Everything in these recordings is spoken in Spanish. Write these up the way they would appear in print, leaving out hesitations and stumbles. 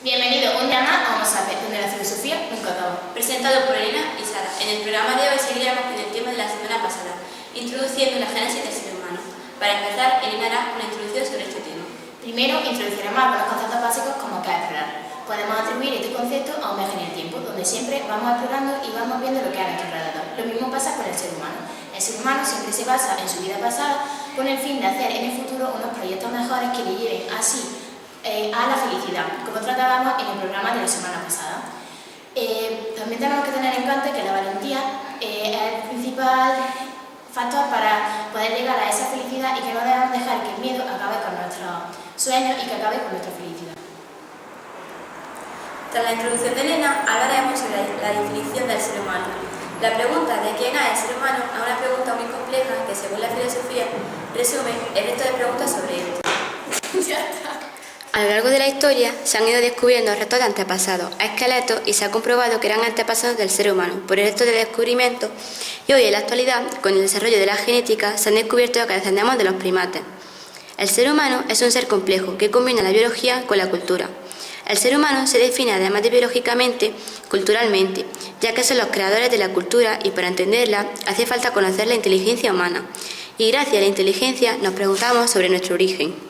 Bienvenido un día más a Homo Sapiens, donde la filosofía nunca acaba. Presentado por Elena y Sara. En el programa de hoy seguiremos con el tema de la semana pasada, introduciendo la génesis del ser humano. Para empezar, Elena hará una introducción sobre este tema. Primero, introduciremos algunos conceptos básicos como qué es explorar. Podemos atribuir este concepto a un viaje en el tiempo, donde siempre vamos explorando y vamos viendo lo que hay a nuestro alrededor. Lo mismo pasa con el ser humano. El ser humano siempre se basa en su vida pasada con el fin de hacer en el futuro unos proyectos mejores que le lleven así a la felicidad, como tratábamos en el programa de la semana pasada. También tenemos que tener en cuenta que la valentía es el principal factor para poder llegar a esa felicidad y que no debemos dejar que el miedo acabe con nuestros sueños y que acabe con nuestra felicidad. Tras la introducción de Elena, hablaremos sobre la definición del ser humano. La pregunta de quién es el ser humano es una pregunta muy compleja que, según la filosofía, resume el resto de preguntas sobre esto. Ya está. A lo largo de la historia se han ido descubriendo restos de antepasados, esqueletos, y se ha comprobado que eran antepasados del ser humano por el resto de descubrimientos, y hoy en la actualidad, con el desarrollo de la genética, se han descubierto que descendemos de los primates. El ser humano es un ser complejo que combina la biología con la cultura. El ser humano se define además de biológicamente, culturalmente, ya que son los creadores de la cultura y para entenderla hace falta conocer la inteligencia humana. Y gracias a la inteligencia nos preguntamos sobre nuestro origen.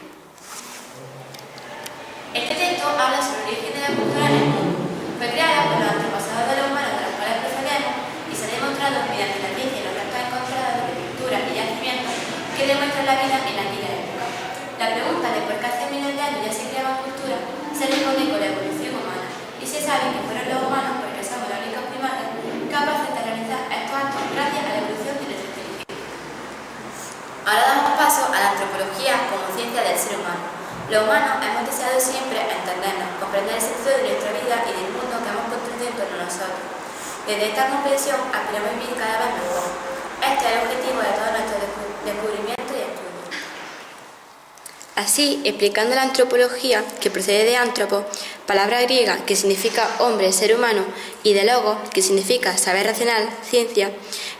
Este texto habla sobre el origen de la cultura en el mundo. Fue creada por los antepasados de los humanos de los cuales procedemos y se ha demostrado mediante la ciencia y los restos encontrados de pinturas y yacimientos que demuestran la vida en aquella época. La pregunta de por qué hace miles de años ya se creaba cultura se responde con la evolución humana, y se sabe que fueron los humanos porque somos los únicos primates capaces de realizar estos actos gracias a la evolución de nuestra inteligencia. Ahora damos paso a la antropología como ciencia del ser humano. Los humanos hemos deseado siempre entendernos, comprender el sentido de nuestra vida y del mundo que hemos construido en torno a nosotros. Desde esta comprensión aspiramos a vivir cada vez mejor. Este es el objetivo de todos nuestros descubrimientos y estudios. Así, explicando la antropología, que procede de antropo, palabra griega que significa hombre, ser humano, y de logos, que significa saber racional, ciencia,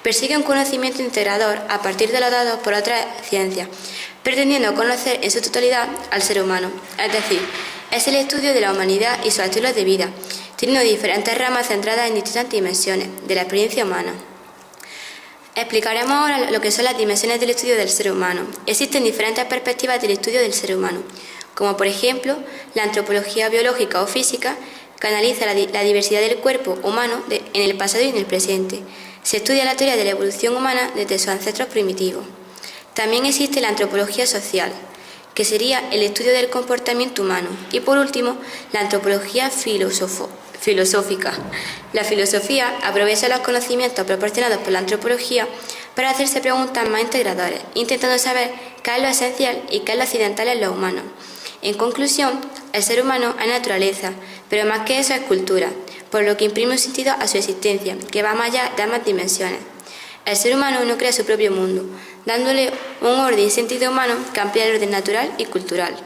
persigue un conocimiento integrador a partir de los dados por otras ciencias, pretendiendo conocer en su totalidad al ser humano, es decir, es el estudio de la humanidad y sus estilos de vida, teniendo diferentes ramas centradas en distintas dimensiones de la experiencia humana. Explicaremos ahora lo que son las dimensiones del estudio del ser humano. Existen diferentes perspectivas del estudio del ser humano, como por ejemplo la antropología biológica o física, que analiza la diversidad del cuerpo humano en el pasado y en el presente. Se estudia la teoría de la evolución humana desde sus ancestros primitivos. También existe la antropología social, que sería el estudio del comportamiento humano. Y por último, la antropología filosófica. La filosofía aprovecha los conocimientos proporcionados por la antropología para hacerse preguntas más integradoras, intentando saber qué es lo esencial y qué es lo accidental en los humanos. En conclusión, el ser humano es naturaleza, pero más que eso es cultura, por lo que imprime un sentido a su existencia, que va más allá de ambas dimensiones. El ser humano no crea su propio mundo, dándole un orden y sentido humano que amplía el orden natural y cultural.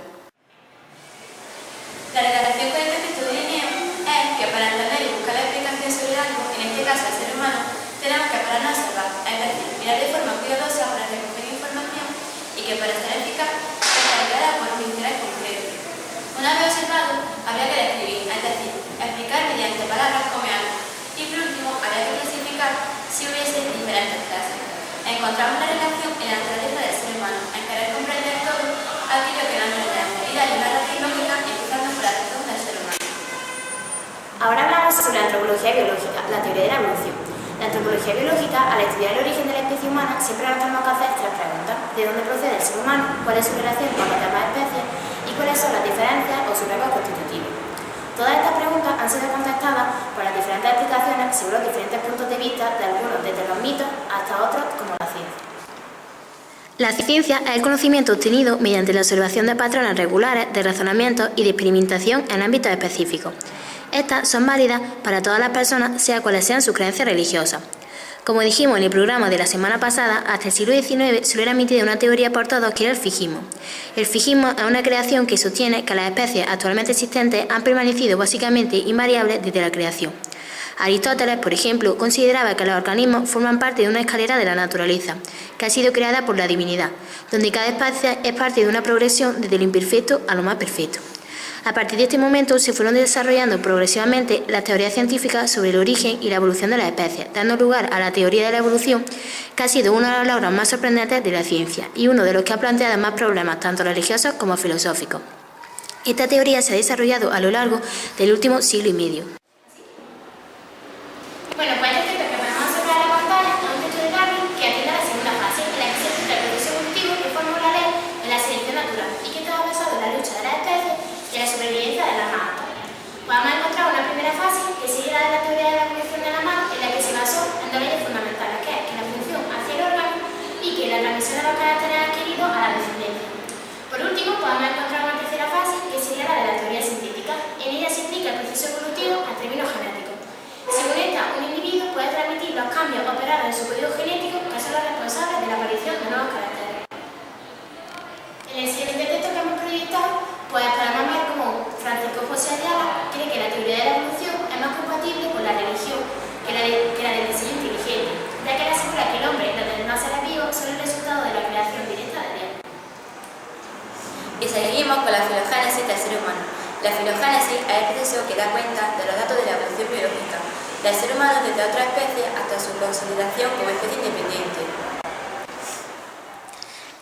La relación con el concepto de Linneo es que para entender y buscar la explicación sobre algo, en este caso el ser humano, tenemos que pararnos a observar, es decir, mirar de forma cuidadosa para recoger información y que para ser eficaz está guiada por un interés concreto. Una vez observado, habría que describir, es decir, explicar mediante palabras como algo, y por último habría que clasificar si hubiese diferentes clases. Encontramos la relación en la naturaleza del ser humano, en querer comprender todo aquello que no nos entendemos y darle una razón lógica empezando por la razón del ser humano. Ahora hablamos sobre la antropología biológica, la teoría de la evolución. La antropología biológica, al estudiar el origen de la especie humana, siempre nos tenemos que hacer tres preguntas: ¿de dónde procede el ser humano? ¿Cuál es su relación con las demás especies? ¿Y cuáles son las diferencias o sus rasgos constitutivos? Todas estas preguntas han sido contestadas por las diferentes explicaciones según los diferentes puntos de vista de algunos, desde los mitos hasta otros como la ciencia. La ciencia es el conocimiento obtenido mediante la observación de patrones regulares de razonamiento y de experimentación en ámbitos específicos. Estas son válidas para todas las personas, sea cuales sean sus creencias religiosas. Como dijimos en el programa de la semana pasada, hasta el siglo XIX solo era admitida una teoría por todos, que era el fijismo. El fijismo es una creación que sostiene que las especies actualmente existentes han permanecido básicamente invariables desde la creación. Aristóteles, por ejemplo, consideraba que los organismos forman parte de una escalera de la naturaleza, que ha sido creada por la divinidad, donde cada especie es parte de una progresión desde lo imperfecto a lo más perfecto. A partir de este momento se fueron desarrollando progresivamente las teorías científicas sobre el origen y la evolución de las especies, dando lugar a la teoría de la evolución, que ha sido uno de los logros más sorprendentes de la ciencia y uno de los que ha planteado más problemas tanto religiosos como filosóficos. Esta teoría se ha desarrollado a lo largo del último siglo y medio. Bueno, pues este texto que podemos observar en la pantalla es un texto de Darwin que atiende a la segunda fase, en la que se explica el proceso evolutivo que forma la ley de la selección natural y que está basado en la lucha de las especies y en la supervivencia de las más aptas. Vamos a encontrar una primera fase que sigue la de la teoría de la evolución de la mano, en la que se basó en dos leyes fundamentales, que es que la función hacia el órgano y que la transmisión de los caracteres adquiridos a la descendencia. Por último, podemos encontrar una tercera fase que sería la de la teoría sintética. En ella se explica el proceso evolutivo en términos genéticos. Según esta, un individuo puede transmitir los cambios operados en su código genético que son los responsables de la aparición de nuevos caracteres. En el siguiente texto que hemos proyectado, pues podemos ver cómo Francisco José Ayala cree que la teoría de la evolución es más compatible con la religión que la del diseño inteligente, ya que él asegura que el hombre y los demás seres vivos son el resultado de la creación directa de Dios. Y seguimos con la filogénesis del ser humano. La filogénesis es el proceso que da cuenta de los datos de la evolución biológica del ser humano desde otra especie hasta su consolidación como especie independiente.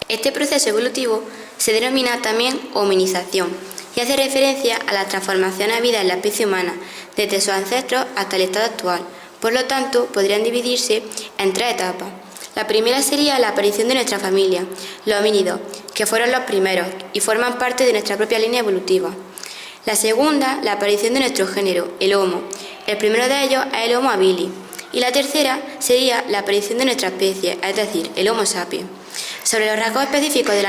Este proceso evolutivo se denomina también hominización y hace referencia a las transformaciones habidas en la especie humana desde sus ancestros hasta el estado actual. Por lo tanto, podrían dividirse en tres etapas. La primera sería la aparición de nuestra familia, los homínidos, que fueron los primeros y forman parte de nuestra propia línea evolutiva. La segunda, la aparición de nuestro género, el Homo. El primero de ellos es el Homo habilis. Y la tercera sería la aparición de nuestra especie, es decir, el Homo sapiens. Sobre los rasgos específicos de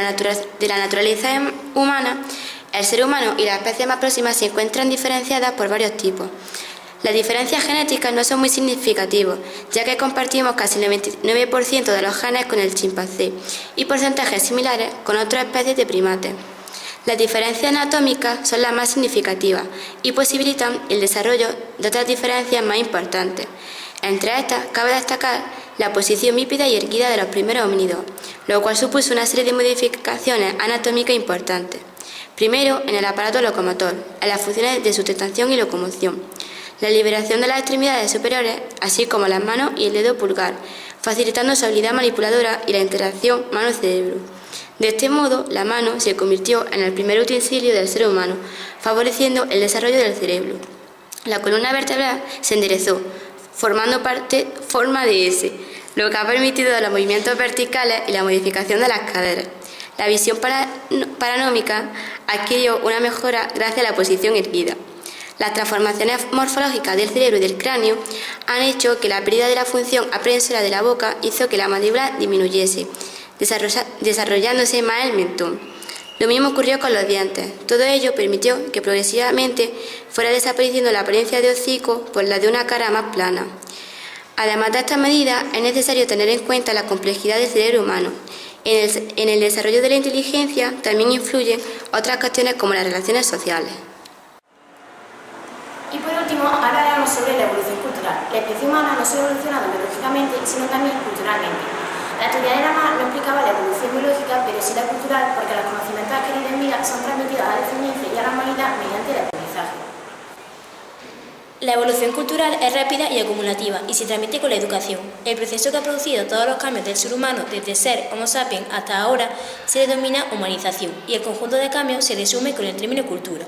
la naturaleza humana, el ser humano y las especies más próximas se encuentran diferenciadas por varios tipos. Las diferencias genéticas no son muy significativas, ya que compartimos casi el 99% de los genes con el chimpancé y porcentajes similares con otras especies de primates. Las diferencias anatómicas son las más significativas y posibilitan el desarrollo de otras diferencias más importantes. Entre estas, cabe destacar la posición bípeda y erguida de los primeros homínidos, lo cual supuso una serie de modificaciones anatómicas importantes. Primero, en el aparato locomotor, en las funciones de sustentación y locomoción, la liberación de las extremidades superiores, así como las manos y el dedo pulgar, facilitando su habilidad manipuladora y la interacción mano-cerebro. De este modo, la mano se convirtió en el primer utensilio del ser humano, favoreciendo el desarrollo del cerebro. La columna vertebral se enderezó, formando forma de S, lo que ha permitido los movimientos verticales y la modificación de las caderas. La visión paranómica adquirió una mejora gracias a la posición erguida. Las transformaciones morfológicas del cerebro y del cráneo han hecho que la pérdida de la función aprehensora de la boca hizo que la mandíbula disminuyese, desarrollándose más el mentón. Lo mismo ocurrió con los dientes. Todo ello permitió que progresivamente fuera desapareciendo la apariencia de hocico por la de una cara más plana. Además de estas medidas, es necesario tener en cuenta la complejidad del cerebro humano. En el desarrollo de la inteligencia también influyen otras cuestiones como las relaciones sociales. Y por último, hablaremos sobre la evolución cultural. La especie humana no solo ha evolucionado biológicamente, sino también culturalmente. La teoría de Lamarck no explicaba la evolución biológica, pero sí la cultural, porque los conocimientos adquiridos en vida son transmitidos a la descendencia y a la humanidad mediante el aprendizaje. La evolución cultural es rápida y acumulativa y se transmite con la educación. El proceso que ha producido todos los cambios del ser humano desde ser Homo sapiens hasta ahora se denomina humanización y el conjunto de cambios se resume con el término cultura.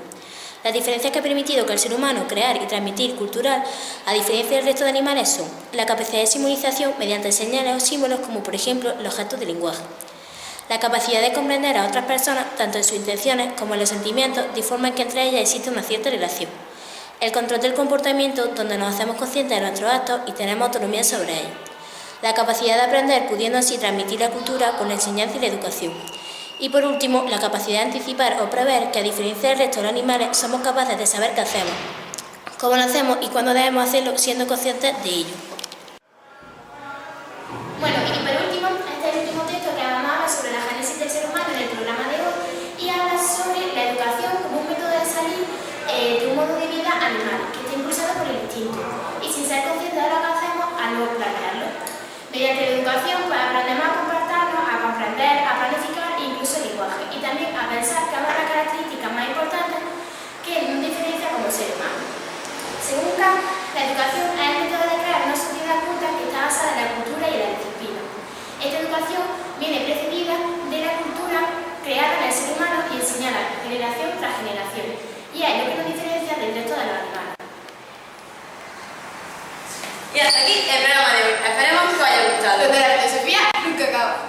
Las diferencias que ha permitido que el ser humano crear y transmitir cultural, a diferencia del resto de animales, son la capacidad de simbolización mediante señales o símbolos como por ejemplo los gestos de lenguaje, la capacidad de comprender a otras personas tanto en sus intenciones como en los sentimientos de forma que entre ellas existe una cierta relación, el control del comportamiento donde nos hacemos conscientes de nuestros actos y tenemos autonomía sobre ellos, la capacidad de aprender pudiendo así transmitir la cultura con la enseñanza y la educación. Y por último, la capacidad de anticipar o prever que a diferencia del resto de los animales somos capaces de saber qué hacemos, cómo lo hacemos y cuándo debemos hacerlo siendo conscientes de ello. Bueno, y por último, este es el último texto que vamos a hablar sobre la génesis del ser humano en el programa de hoy y habla sobre la educación como un método de salir de un modo de vida animal que está impulsado por el instinto y sin ser conscientes de lo que hacemos al no planearlo. Mediante la educación pues aprendemos a comportarnos, a comprender, a planificar e incluso el lenguaje y también a pensar que una de las características más importantes Y hasta aquí el programa de hoy. Esperemos que os haya gustado. Lo de la filosofía nunca acaba.